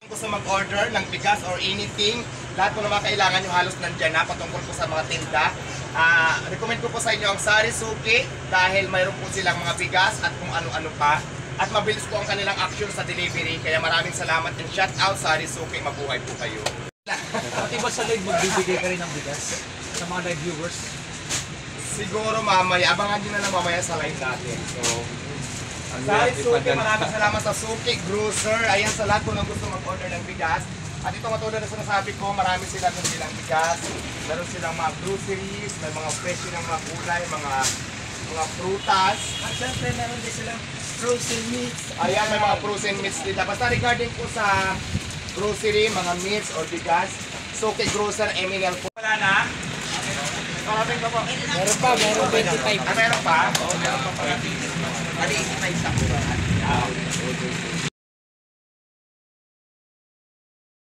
Kung sa mag-order ng bigas or anything, lahat po na mga kailangan nyo halos nandyan na patungkol po sa mga tinda. Recommend ko po sa inyo ang Sari Suki dahil mayroon po silang mga bigas at kung ano-ano pa. At mabilis po ang kanilang action sa delivery. Kaya maraming salamat and shout out Sari Suki. Mabuhay po kayo. Pati ba sa live magbibigay ka rin ng bigas sa mga live viewers? Siguro mamaya, abangan nyo na lang mamaya sa live natin. So, Sari Suki, maraming salamat sa Suki Grocer. Ayan sa lahat po nang gusto mag-order ng bigas. At ito matulad na sinasabi ko, marami silang bigas. Meron silang mga groceries, may mga fresh ng mga gulay, mga prutas. At syempre meron din silang frozen meats. Ayan, may mga frozen meats dito. Basta regarding po sa grocery, mga meats or bigas, Suki Grocer, Eminel po. Wala na? Maraming pa po. Meron pa, meron 25. Meron pa? Oo, meron pa pala. Mali, 25 sa